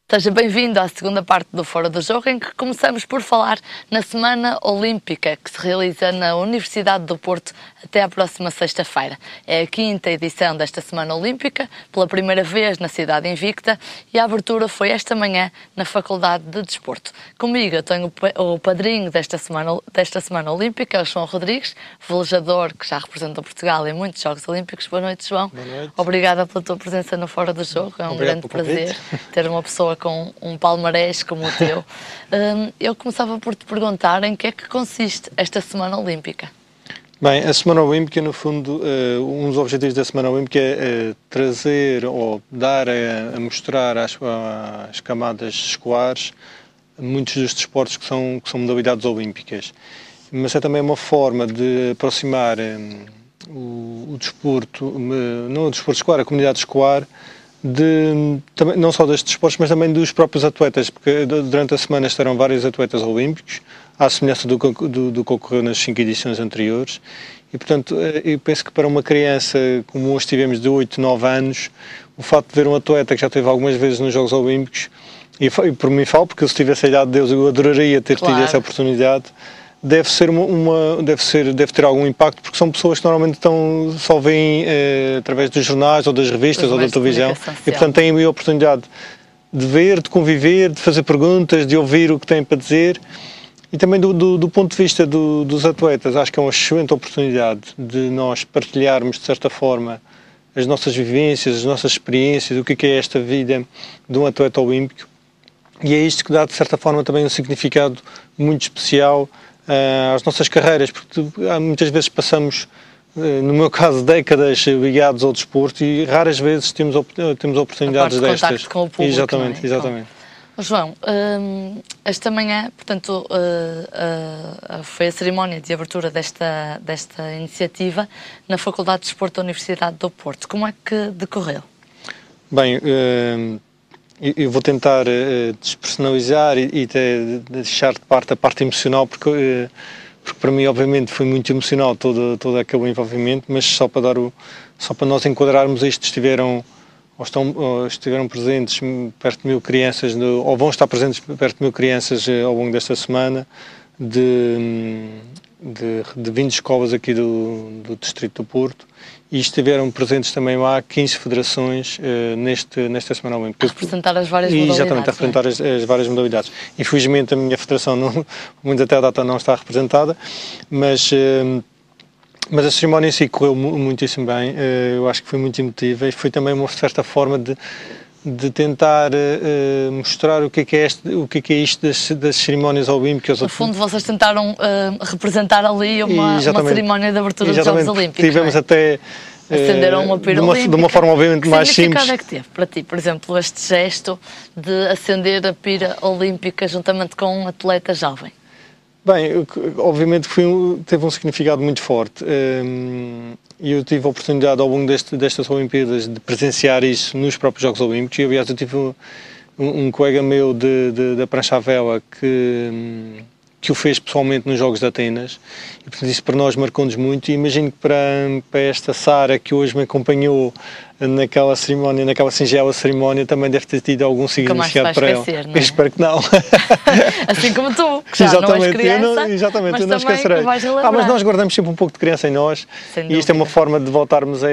Seja bem-vindo à segunda parte do Fora do Jogo, em que começamos por falar na Semana Olímpica, que se realiza na Universidade do Porto até à próxima sexta-feira. É a quinta edição desta Semana Olímpica, pela primeira vez na cidade invicta, e a abertura foi esta manhã na Faculdade de Desporto. Comigo eu tenho o padrinho desta Semana Olímpica, é o João Rodrigues, velejador que já representa Portugal em muitos Jogos Olímpicos. Boa noite, João. Boa noite. Obrigada pela tua presença no Fora do Jogo. É um grande prazer ter uma pessoa com um palmarés como o teu. Eu começava por te perguntar em que é que consiste esta Semana Olímpica. Bem, a Semana Olímpica, no fundo, um dos objetivos da Semana Olímpica é trazer ou dar a mostrar às camadas escolares muitos dos desportos que são modalidades olímpicas. Mas é também uma forma de aproximar o desporto, não o desporto escolar, a comunidade escolar, não só destes desportos, mas também dos próprios atletas, porque durante a semana estarão vários atletas olímpicos, à semelhança do que ocorreu nas 5 edições anteriores, e portanto eu penso que para uma criança como hoje tivemos de 8, 9 anos, o facto de ver um atleta que já esteve algumas vezes nos Jogos Olímpicos, e por mim falo, porque se tivesse a idade de Deus eu adoraria ter tido essa oportunidade, deve ter algum impacto, porque são pessoas que normalmente só veem através dos jornais ou das revistas ou da televisão, e portanto têm a oportunidade de ver, de conviver, de fazer perguntas, de ouvir o que têm para dizer. E também do ponto de vista dos atletas, acho que é uma excelente oportunidade de nós partilharmos de certa forma as nossas vivências, as nossas experiências, o que é esta vida de um atleta olímpico, e é isto que dá de certa forma também um significado muito especial às nossas carreiras, porque muitas vezes passamos, no meu caso, décadas ligados ao desporto e raras vezes temos oportunidades destas. Com o público, exatamente, exatamente. João, esta manhã, portanto, foi a cerimónia de abertura desta iniciativa na Faculdade de Desporto da Universidade do Porto. Como é que decorreu? Bem, eu vou tentar despersonalizar e deixar de parte a parte emocional, porque para mim, obviamente, foi muito emocional todo aquele envolvimento, mas só para nós enquadrarmos isto, estiveram presentes perto de 1000 crianças, ou vão estar presentes perto de 1000 crianças ao longo desta semana, de 20 escolas aqui do Distrito do Porto, e estiveram presentes também lá 15 federações nesta Semana Olímpica. A representar as várias modalidades. Exatamente, a representar as várias modalidades. Infelizmente a minha federação, muito até à data, não está representada, mas a cerimónia em si correu muitíssimo bem. Eu acho que foi muito emotiva e foi também uma certa forma de tentar mostrar o que é isto das cerimónias olímpicas. No fundo, vocês tentaram representar ali uma cerimónia de abertura dos Jogos Olímpicos. Tivemos até acenderam uma pira olímpica. De uma forma obviamente mais simples. Que significado é que teve para ti, por exemplo, este gesto de acender a pira olímpica juntamente com um atleta jovem? Bem, obviamente teve um significado muito forte. E eu tive a oportunidade ao longo destas Olimpíadas de presenciar isso nos próprios Jogos Olímpicos. E, aliás, eu tive um colega meu da prancha à vela que o fez pessoalmente nos Jogos de Atenas, e portanto isso para nós marcou-nos muito, e imagino que para esta Sara que hoje me acompanhou naquela cerimónia, naquela singela cerimónia, também deve ter tido algum significado para ela. Não é? Eu espero que não. Assim como tu, que já não és criança, exatamente, mas eu não esquecerei. Mas nós guardamos sempre um pouco de criança em nós, e isto é uma forma de voltarmos a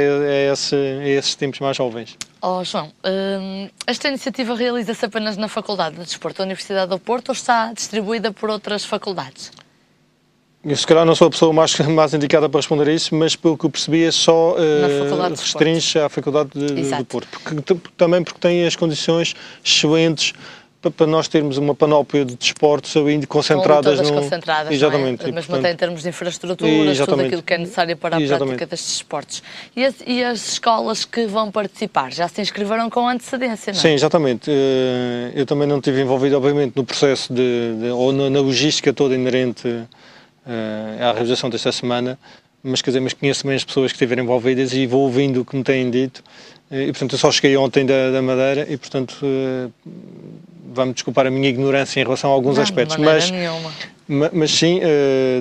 esses tempos mais jovens. João, esta iniciativa realiza-se apenas na Faculdade de Desporto da Universidade do Porto ou está distribuída por outras faculdades? Eu se calhar não sou a pessoa mais indicada para responder a isso, mas pelo que eu percebi é só restringe à Faculdade do Porto. Também porque tem as condições excelentes para nós termos uma panóplia de desportos ali concentradas. Exatamente. Não é? Mesmo até em termos de infraestruturas, tudo aquilo que é necessário para a prática destes esportes. E as escolas que vão participar já se inscreveram com antecedência, não é? Sim, exatamente. Eu também não estive envolvido, obviamente, no processo ou na logística toda inerente à realização desta semana, mas conheço bem as pessoas que estiveram envolvidas e vou ouvindo o que me têm dito. E portanto eu só cheguei ontem da Madeira e portanto vai-me desculpar a minha ignorância em relação a alguns aspectos, mas sim,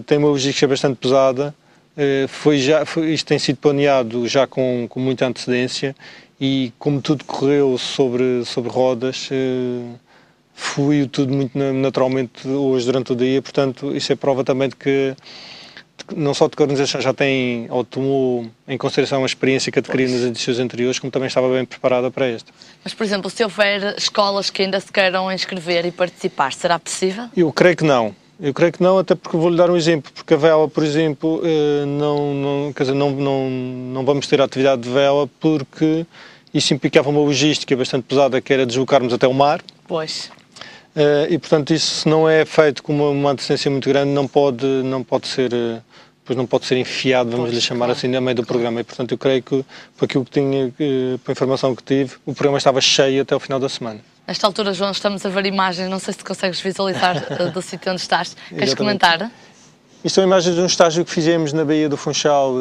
tem uma logística bastante pesada, Isto tem sido planeado já com muita antecedência e como tudo correu sobre rodas, fluiu tudo muito naturalmente hoje durante o dia, portanto isso é prova também de que não só de que a organização já tem ou tomou em consideração a experiência que adquiriu nas edições anteriores, como também estava bem preparada para esta. Mas, por exemplo, se houver escolas que ainda se queiram inscrever e participar, será possível? Eu creio que não. Eu creio que não, até porque vou-lhe dar um exemplo, porque a vela, por exemplo, não vamos ter atividade de vela porque isso implicava uma logística bastante pesada, que era deslocarmos até o mar. Pois. E, portanto, isso se não é feito com uma antecedência muito grande, não pode ser enfiado, vamos lhe chamar assim, no meio do programa. E, portanto, eu creio que, por aquilo que tinha, pela informação que tive, o programa estava cheio até o final da semana. Nesta altura, João, estamos a ver imagens, não sei se consegues visualizar do sítio onde estás. Queres Exatamente. Comentar? Isto são imagens de um estágio que fizemos na Baía do Funchal,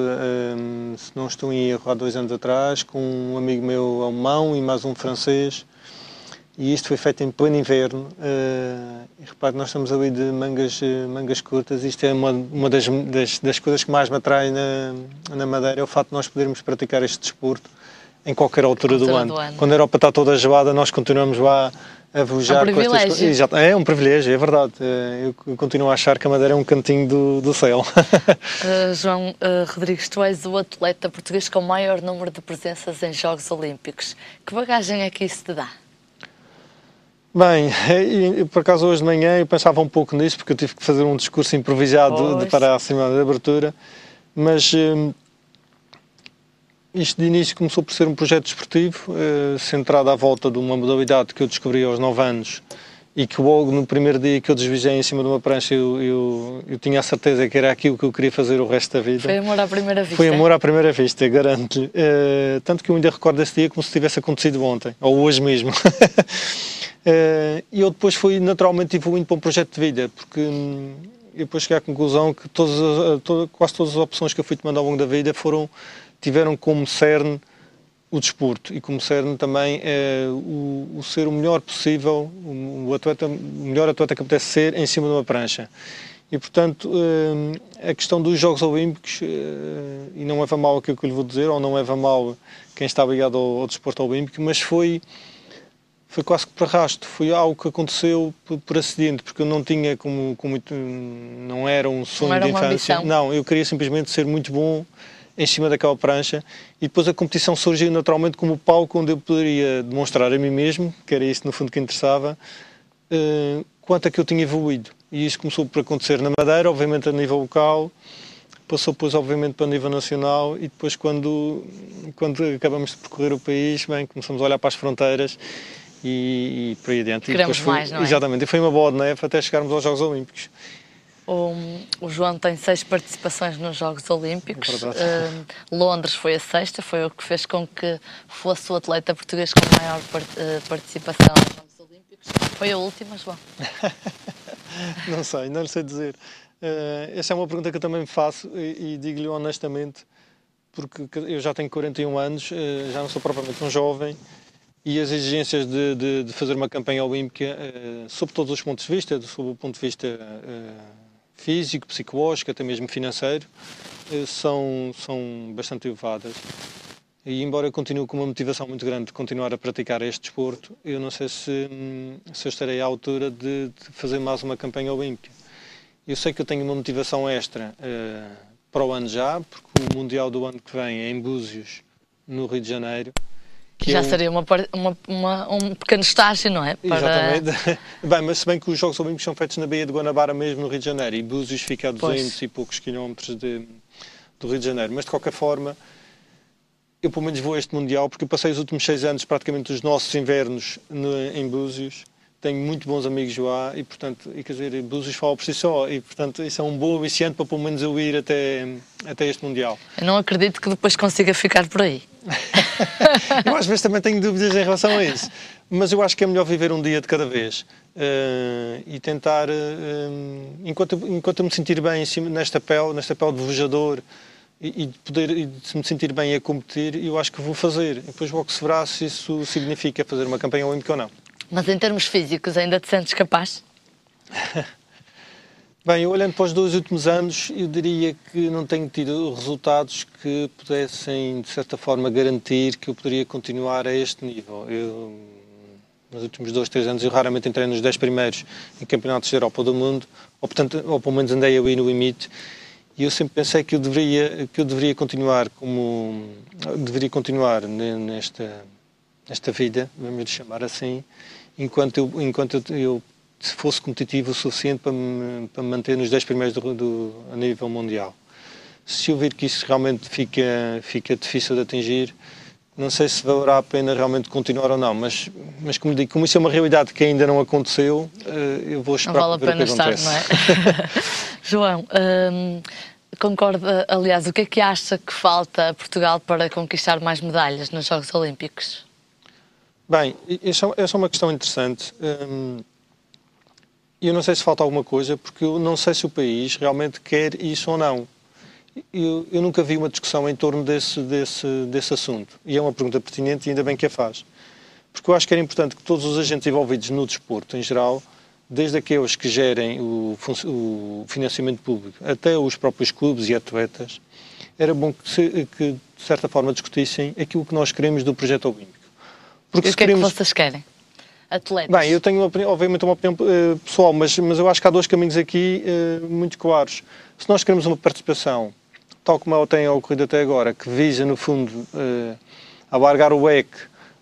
se não estou em erro, há 2 anos atrás, com um amigo meu alemão e mais um francês. E isto foi feito em pleno inverno. E repare, nós estamos ali de mangas curtas. Isto é uma das coisas que mais me atrai na Madeira, é o facto de nós podermos praticar este desporto em qualquer altura do ano. Quando a Europa está toda gelada, nós continuamos lá a vejar. É um privilégio. É um privilégio, é verdade. Eu continuo a achar que a Madeira é um cantinho do céu. João Rodrigues, tu és o atleta português com o maior número de presenças em Jogos Olímpicos. Que bagagem é que isso te dá? Bem, por acaso hoje de manhã eu pensava um pouco nisso, porque eu tive que fazer um discurso improvisado para a semana de abertura, mas isto de início começou por ser um projeto desportivo, centrado à volta de uma modalidade que eu descobri aos 9 anos e que logo no primeiro dia que eu desvijei em cima de uma prancha eu tinha a certeza que era aquilo que eu queria fazer o resto da vida. Foi amor à primeira vista? Foi amor à primeira vista, garanto-lhe. Tanto que eu ainda recordo esse dia como se tivesse acontecido ontem, ou hoje mesmo. E eu depois fui naturalmente evoluindo para um projeto de vida, porque eu depois cheguei à conclusão que quase todas as opções que eu fui tomando ao longo da vida tiveram como cerne o desporto e como cerne também o ser o melhor possível, o melhor atleta que pudesse ser em cima de uma prancha. E portanto a questão dos Jogos Olímpicos, e não leva mal aquilo que eu lhe vou dizer, ou não leva mal quem está ligado ao desporto olímpico, mas foi quase que por arrasto, foi algo que aconteceu por acidente, porque eu não tinha não era um sonho de infância. Não, eu queria simplesmente ser muito bom em cima daquela prancha e depois a competição surgiu naturalmente como palco onde eu poderia demonstrar a mim mesmo, que era isso no fundo que interessava, quanto é que eu tinha evoluído. E isso começou por acontecer na Madeira, obviamente a nível local, passou depois obviamente para o nível nacional e depois quando acabamos de percorrer o país, bem, começamos a olhar para as fronteiras e por aí adiante. Queremos mais, não é? Exatamente, e foi uma bola de neve até chegarmos aos Jogos Olímpicos. O João tem 6 participações nos Jogos Olímpicos. Londres foi a 6ª, foi o que fez com que fosse o atleta português com maior participação nos Jogos Olímpicos. Foi a última, João? Não lhe sei dizer. Essa é uma pergunta que eu também me faço e digo-lhe honestamente, porque eu já tenho 41 anos, já não sou propriamente um jovem, e as exigências de fazer uma campanha olímpica, sob todos os pontos de vista, sob o ponto de vista físico, psicológico, até mesmo financeiro, são bastante elevadas. E embora eu continue com uma motivação muito grande de continuar a praticar este desporto, eu não sei se eu estarei à altura de fazer mais uma campanha olímpica. Eu sei que eu tenho uma motivação extra para o ano já, porque o Mundial do ano que vem é em Búzios, no Rio de Janeiro. Já seria um pequeno estágio, não é? Exatamente. Bem, mas se bem que os Jogos Olímpicos são feitos na Baía de Guanabara mesmo, no Rio de Janeiro, e Búzios fica a 200 e poucos quilómetros do Rio de Janeiro. Mas de qualquer forma, eu pelo menos vou a este Mundial, porque eu passei os últimos 6 anos, praticamente os nossos invernos, em Búzios. Tenho muito bons amigos lá e, portanto, quer dizer, Búzios fala por si só e, portanto, isso é um bom aliciante para pelo menos eu ir até este Mundial. Eu não acredito que depois consiga ficar por aí. Eu às vezes também tenho dúvidas em relação a isso, mas eu acho que é melhor viver um dia de cada vez e tentar, enquanto eu me sentir bem nesta pele de velejador e de me sentir bem a competir, eu acho que vou fazer. E depois logo se verá se isso significa fazer uma campanha olímpica ou não. Mas em termos físicos ainda te sentes capaz? Bem, eu olhando para os 2 últimos anos, eu diria que não tenho tido resultados que pudessem, de certa forma, garantir que eu poderia continuar a este nível. Nos últimos 2, 3 anos, eu raramente entrei nos 10 primeiros em campeonatos da Europa ou do mundo, ou pelo menos andei ali no limite, e eu sempre pensei que eu deveria continuar nesta vida, vamos lhe chamar assim, enquanto eu se fosse competitivo o suficiente para me manter nos 10 primeiros a nível mundial. Se eu vir que isso realmente fica difícil de atingir, não sei se valerá a pena realmente continuar ou não, mas como digo, como isso é uma realidade que ainda não aconteceu, eu vou esperar para ver o que acontece. Não é? João, concorda, aliás, o que acha que falta a Portugal para conquistar mais medalhas nos Jogos Olímpicos? Bem, essa é uma questão interessante. Eu não sei se falta alguma coisa, porque eu não sei se o país realmente quer isso ou não. Eu nunca vi uma discussão em torno desse assunto. E é uma pergunta pertinente e ainda bem que a faz. Porque eu acho que era importante que todos os agentes envolvidos no desporto, em geral, desde aqueles que gerem o financiamento público até os próprios clubes e atletas, era bom que de certa forma, discutissem aquilo que nós queremos do projeto olímpico. Porque e o que é que vocês querem? Atletas? Bem, eu tenho obviamente uma opinião pessoal, mas eu acho que há 2 caminhos aqui muito claros. Se nós queremos uma participação, tal como ela tem ocorrido até agora, que visa, no fundo, alargar o leque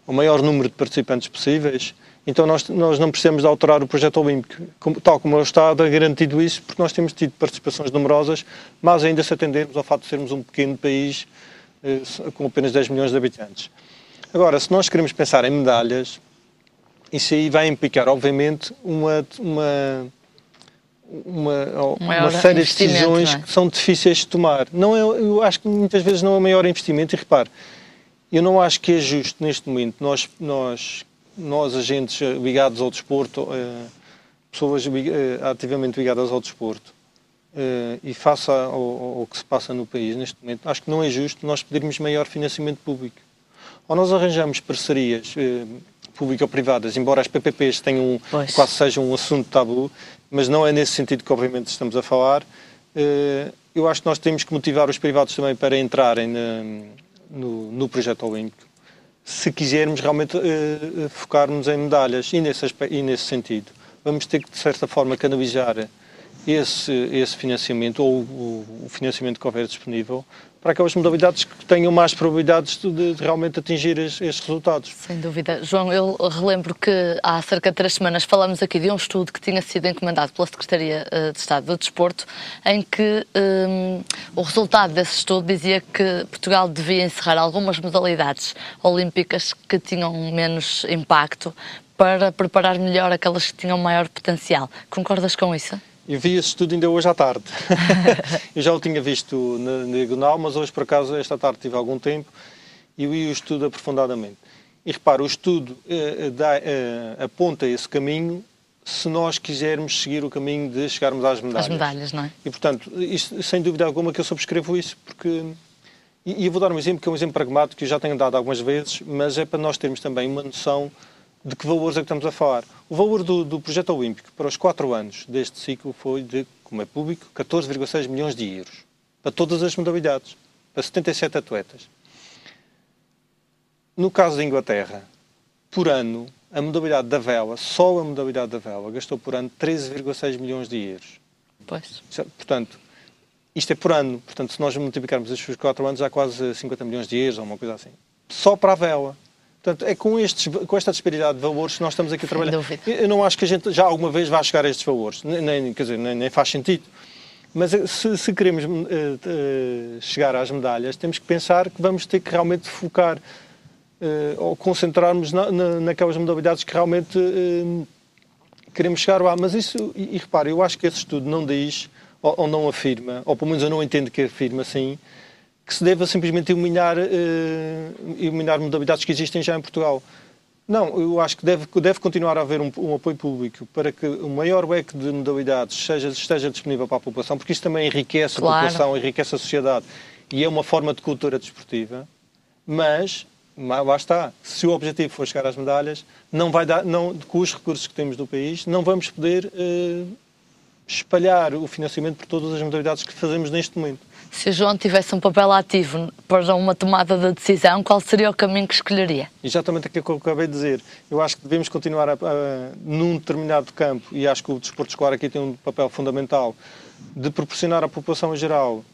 ao maior número de participantes possíveis, então nós não precisamos de alterar o projeto olímpico. Tal como o Estado é garantido isso, porque nós temos tido participações numerosas, mas ainda se atendermos ao facto de sermos um pequeno país com apenas 10 milhões de habitantes. Agora, se nós queremos pensar em medalhas, isso aí vai implicar, obviamente, uma série de decisões que são difíceis de tomar. Eu acho que muitas vezes não é o maior investimento. E repare, eu não acho que é justo neste momento nós agentes ligados ao desporto, pessoas ativamente ligadas ao desporto, e face ao que se passa no país neste momento, acho que não é justo nós pedirmos maior financiamento público. Ou nós arranjamos parcerias público-privadas, embora as PPPs quase sejam um assunto tabu, mas não é nesse sentido que obviamente estamos a falar. Eu acho que nós temos que motivar os privados também para entrarem no projeto olímpico, se quisermos realmente focarmos em medalhas, e nesse sentido. Vamos ter que, de certa forma, canalizar esse financiamento, ou o financiamento que houver disponível, para aquelas modalidades que tenham mais probabilidades de realmente atingir estes resultados. Sem dúvida. João, eu relembro que há cerca de 3 semanas falamos aqui de um estudo que tinha sido encomendado pela Secretaria de Estado do Desporto, em que o resultado desse estudo dizia que Portugal devia encerrar algumas modalidades olímpicas que tinham menos impacto para preparar melhor aquelas que tinham maior potencial. Concordas com isso? Eu vi esse estudo ainda hoje à tarde. Eu já o tinha visto na diagonal, mas hoje, por acaso, esta tarde tive algum tempo e li o estudo aprofundadamente. E repara, o estudo aponta esse caminho se nós quisermos seguir o caminho de chegarmos às medalhas. As medalhas, não é? E, portanto, isto, sem dúvida alguma que eu subscrevo isso, porque... E eu vou dar um exemplo, que é um exemplo pragmático, que eu já tenho dado algumas vezes, mas é para nós termos também uma noção de que valores é que estamos a falar. O valor do projeto olímpico para os 4 anos deste ciclo foi de, como é público, 14,6 milhões de euros. Para todas as modalidades. Para 77 atletas. No caso da Inglaterra, por ano, a modalidade da vela, só a modalidade da vela, gastou por ano 13,6 milhões de euros. Pois. Portanto, isto é por ano. Portanto, se nós multiplicarmos estes 4 anos, há quase 50 milhões de euros, ou uma coisa assim. Só para a vela. Portanto, é com esta disparidade de valores que nós estamos aqui a trabalhar. Eu não acho que a gente já alguma vez vá chegar a estes valores, nem faz sentido. Mas se queremos chegar às medalhas, temos que pensar que vamos ter que realmente focar ou concentrarmos naquelas modalidades que realmente queremos chegar lá. Mas isso, e repare, eu acho que esse estudo não diz, ou não afirma, ou pelo menos eu não entendo que afirma assim, que se deva simplesmente eliminar modalidades que existem já em Portugal. Não, eu acho que deve continuar a haver um apoio público para que o maior leque de modalidades esteja disponível para a população, porque isso também enriquece a população, enriquece a sociedade e é uma forma de cultura desportiva. Mas, lá está, se o objetivo for chegar às medalhas, com os recursos que temos no país, não vamos poder espalhar o financiamento por todas as modalidades que fazemos neste momento. Se o João tivesse um papel ativo para uma tomada de decisão, qual seria o caminho que escolheria? Exatamente aquilo que eu acabei de dizer. Eu acho que devemos continuar num determinado campo, e acho que o desporto escolar aqui tem um papel fundamental, de proporcionar à população em geral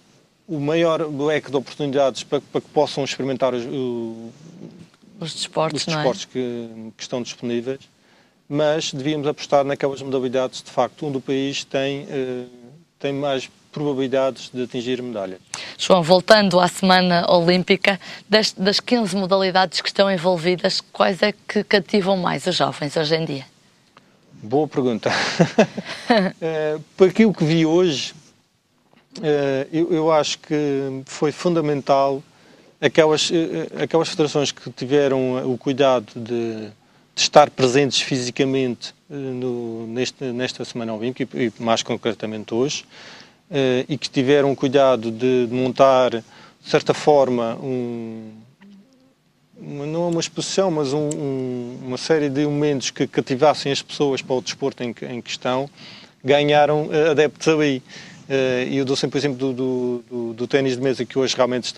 o maior leque de oportunidades para que possam experimentar os desportos, que estão disponíveis, mas devíamos apostar naquelas modalidades, de facto, onde o país tem mais probabilidades de atingir medalhas. João, voltando à Semana Olímpica, das 15 modalidades que estão envolvidas, quais é que cativam mais os jovens hoje em dia? Boa pergunta. Por aquilo que vi hoje, eu acho que foi fundamental aquelas federações que tiveram o cuidado de estar presentes fisicamente nesta Semana Olímpica, e mais concretamente hoje, e que tiveram o cuidado de montar, de certa forma, não uma exposição, mas uma série de momentos que cativassem as pessoas para o desporto em questão, ganharam adeptos ali. E eu dou sempre o exemplo do ténis de mesa, que hoje realmente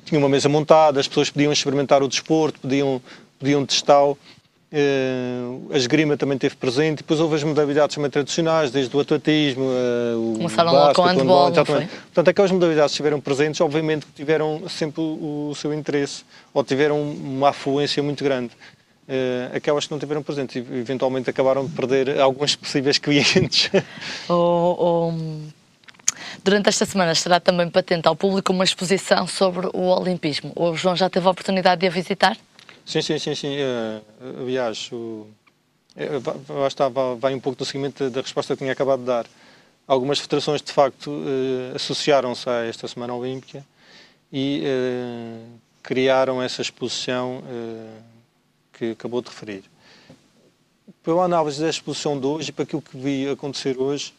tinha uma mesa montada, as pessoas podiam experimentar o desporto, podiam testá-lo. A esgrima também esteve presente, e depois houve as modalidades também tradicionais, desde o atletismo, começaram logo com o handball, não foi? Portanto, aquelas modalidades que estiveram presentes, obviamente que tiveram sempre o seu interesse, ou tiveram uma afluência muito grande. Aquelas que não tiveram presentes, eventualmente acabaram de perder alguns possíveis clientes. Durante esta semana estará também patente ao público uma exposição sobre o olimpismo. O João já teve a oportunidade de a visitar? Sim. Aliás, vai um pouco do seguimento da resposta que tinha acabado de dar. Algumas federações, de facto, associaram-se a esta Semana Olímpica e criaram essa exposição que acabou de referir. Pela análise da exposição de hoje e para aquilo que vi acontecer hoje,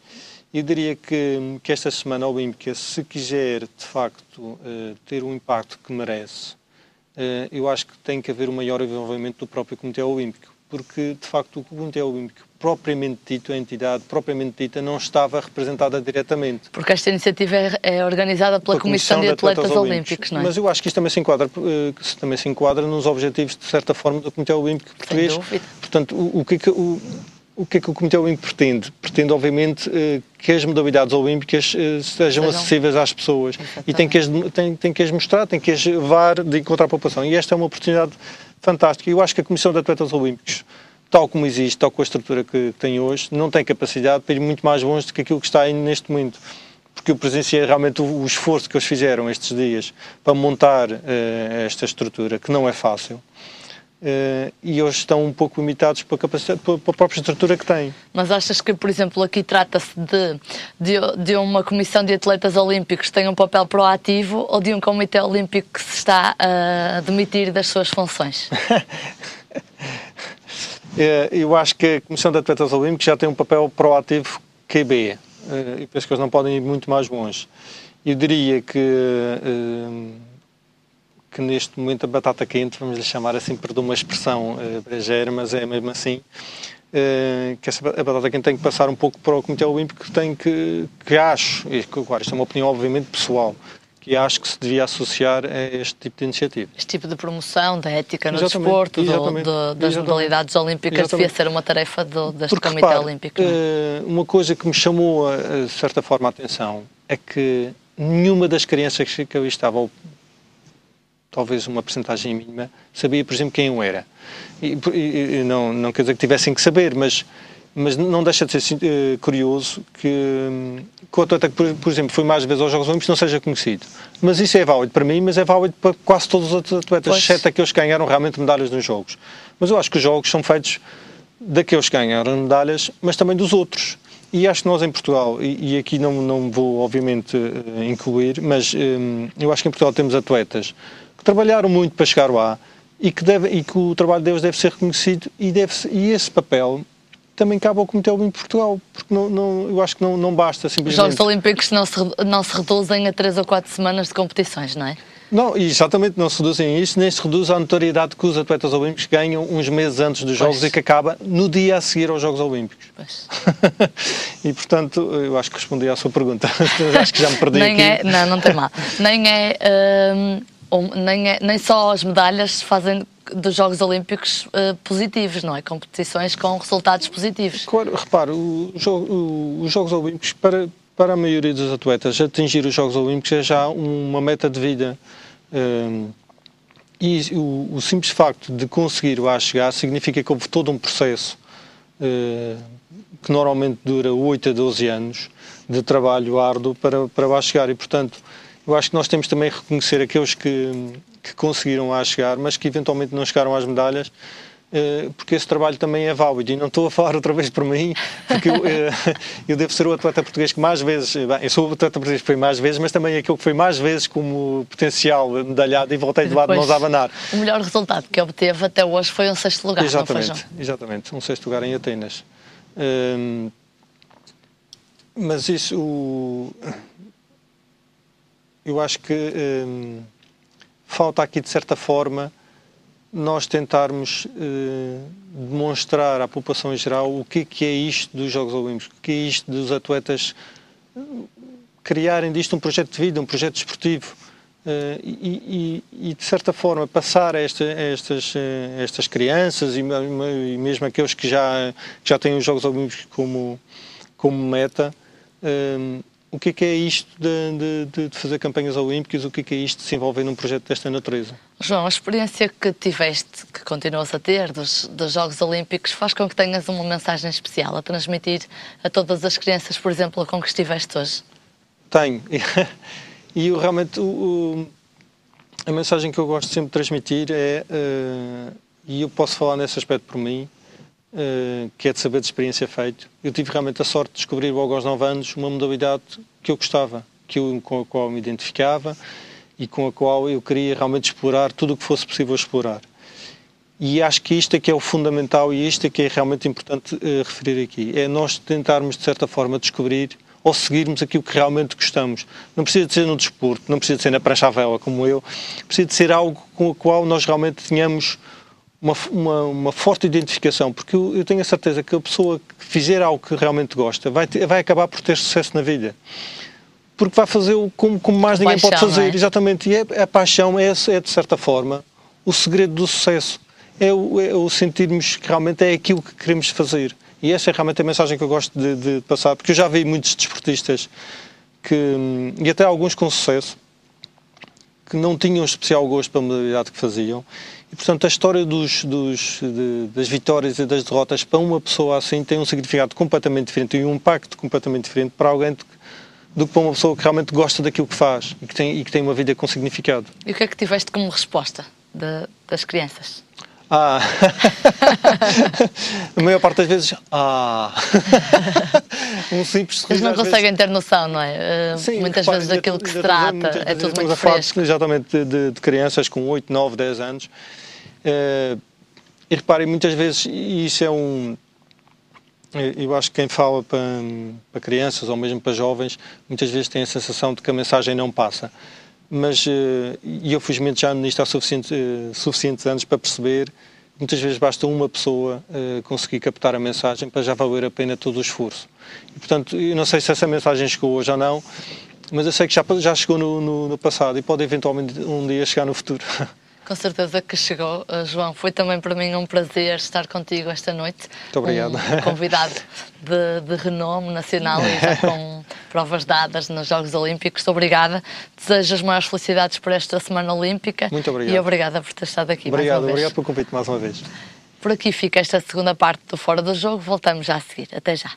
eu diria que esta Semana Olímpica, se quiser, de facto, ter o impacto que merece, eu acho que tem que haver um maior envolvimento do próprio Comitê Olímpico, porque, de facto, o Comitê Olímpico, propriamente dito, a entidade propriamente dita, não estava representada diretamente. Porque esta iniciativa é organizada pela Comissão de Atletas Olímpicos, não é? Mas eu acho que isto também se enquadra nos objetivos, de certa forma, do Comitê Olímpico Português. Sem dúvida. Portanto, o que é que o Comitê Olímpico pretende? Pretende, obviamente, que as modalidades olímpicas sejam acessíveis às pessoas. Exatamente. E tem que as mostrar, tem que as levar de encontrar a população. E esta é uma oportunidade fantástica. Eu acho que a Comissão de Atletas Olímpicos, tal como existe, tal com a estrutura que tem hoje, não tem capacidade para ir muito mais longe do que aquilo que está aí neste momento. Porque eu presenciei realmente o esforço que eles fizeram estes dias para montar esta estrutura, que não é fácil. E hoje estão um pouco limitados pela própria estrutura que têm. Mas achas que, por exemplo, aqui trata-se de uma comissão de atletas olímpicos que tem um papel proativo, ou de um comitê olímpico que se está a demitir das suas funções? Eu acho que a Comissão de Atletas Olímpicos já tem um papel proativo QB, e penso que eles não podem ir muito mais longe. Eu diria que neste momento a batata quente, vamos lhe chamar assim, perdão uma expressão brejeira, mas é mesmo assim, que a batata quente tem que passar um pouco para o Comitê Olímpico, que acho, e claro, isto é uma opinião obviamente pessoal, que acho que se devia associar a este tipo de iniciativa. Este tipo de promoção, da ética no desporto, das modalidades olímpicas, devia ser uma tarefa deste Comitê Olímpico. Uma coisa que me chamou, de certa forma, a atenção, é que nenhuma das crianças que ali estavam, talvez uma percentagem mínima, sabia, por exemplo, quem eu era. E não quer dizer que tivessem que saber, mas não deixa de ser curioso que o atleta que, por exemplo, foi mais vezes aos Jogos Olímpicos não seja conhecido. Mas isso é válido para mim, mas é válido para quase todos os outros atletas, exceto aqueles que ganharam realmente medalhas nos Jogos. Mas eu acho que os Jogos são feitos daqueles que ganharam medalhas, mas também dos outros. E acho que nós em Portugal, e aqui não vou obviamente incluir, mas eu acho que em Portugal temos atletas que trabalharam muito para chegar lá e que o trabalho deles deve ser reconhecido, e esse papel também cabe ao Comitê Olímpico de Portugal, porque eu acho que não basta simplesmente... Os Jogos Olímpicos não se reduzem a 3 ou 4 semanas de competições, não é? Não, exatamente, não se reduzem a isso, nem se reduz à notoriedade que os atletas olímpicos ganham uns meses antes dos Jogos e que acaba no dia a seguir aos Jogos Olímpicos. E, portanto, eu acho que respondi à sua pergunta. Acho que já me perdi aqui. Não tem mal. Nem só as medalhas fazem dos Jogos Olímpicos positivos, não é? Competições com resultados positivos. Claro, repare, os Jogos Olímpicos, para a maioria dos atletas, atingir os Jogos Olímpicos é já uma meta de vida. E o simples facto de conseguir lá chegar significa que houve todo um processo que normalmente dura 8 a 12 anos de trabalho árduo para lá chegar. E, portanto, eu acho que nós temos também que reconhecer aqueles que conseguiram lá chegar, mas que eventualmente não chegaram às medalhas, porque esse trabalho também é válido. E não estou a falar outra vez por mim, porque eu devo ser o atleta português que mais vezes, eu sou o atleta português que foi mais vezes, mas também aquele que foi mais vezes como potencial medalhado e voltei de lado de mãos a abanar. O melhor resultado que obteve até hoje foi um 6º lugar, exatamente, não foi, João? Exatamente, um 6º lugar em Atenas. Mas isso, eu acho que falta aqui, de certa forma, nós tentarmos demonstrar à população em geral o que é isto dos Jogos Olímpicos, o que é isto dos atletas criarem disto um projeto de vida, um projeto desportivo, e de certa forma passar a estas crianças e mesmo aqueles que já têm os Jogos Olímpicos como meta, o que é isto de fazer campanhas olímpicas, o que é isto de se envolver num projeto desta natureza. João, a experiência que tiveste, que continuas a ter dos Jogos Olímpicos, faz com que tenhas uma mensagem especial a transmitir a todas as crianças, por exemplo, com que estiveste hoje? Tenho. E eu realmente, a mensagem que eu gosto sempre de transmitir é, e eu posso falar nesse aspecto por mim, que é de saber de experiência feito. Eu tive realmente a sorte de descobrir logo aos 9 anos uma modalidade que eu gostava, com a qual me identificava e com a qual eu queria realmente explorar tudo o que fosse possível explorar. E acho que isto é que é o fundamental e isto é que é realmente importante referir aqui. É nós tentarmos, de certa forma, descobrir ou seguirmos aquilo que realmente gostamos. Não precisa de ser no desporto, não precisa de ser na prancha à vela, como eu. Precisa de ser algo com o qual nós realmente tenhamos uma forte identificação, porque eu tenho a certeza que a pessoa que fizer algo que realmente gosta vai acabar por ter sucesso na vida. Porque vai fazer como mais ninguém pode fazer. Exatamente. E a paixão é, de certa forma, o segredo do sucesso. É o sentirmos que realmente é aquilo que queremos fazer. E essa é realmente a mensagem que eu gosto de passar, porque eu já vi muitos desportistas, e até alguns com sucesso, que não tinham especial gosto pela modalidade que faziam. E, portanto, a história das vitórias e das derrotas para uma pessoa assim tem um significado completamente diferente e um impacto completamente diferente para alguém do que para uma pessoa que realmente gosta daquilo que faz e que tem uma vida com significado. E o que é que tiveste como resposta das crianças? A maior parte das vezes, um simples sorriso. Eles não conseguem ter noção, não é? Sim, muitas vezes daquilo que se trata é tudo muito fresco. Exatamente, de crianças com 8, 9, 10 anos. E reparem, muitas vezes, e isso é eu acho que quem fala para crianças ou mesmo para jovens, muitas vezes tem a sensação de que a mensagem não passa. Mas, e eu felizmente já nisto há suficientes anos para perceber que muitas vezes basta uma pessoa conseguir captar a mensagem para já valer a pena todo o esforço. E, portanto, eu não sei se essa mensagem chegou hoje ou não, mas eu sei que já chegou no passado e pode eventualmente um dia chegar no futuro. Com certeza que chegou, João. Foi também para mim um prazer estar contigo esta noite. Muito obrigado. Um convidado de renome nacional e já com provas dadas nos Jogos Olímpicos. Obrigada. Desejo as maiores felicidades por esta Semana Olímpica. Muito obrigado. E obrigada por ter estado aqui mais uma vez. Obrigado pelo convite mais uma vez. Por aqui fica esta segunda parte do Fora do Jogo. Voltamos já a seguir. Até já.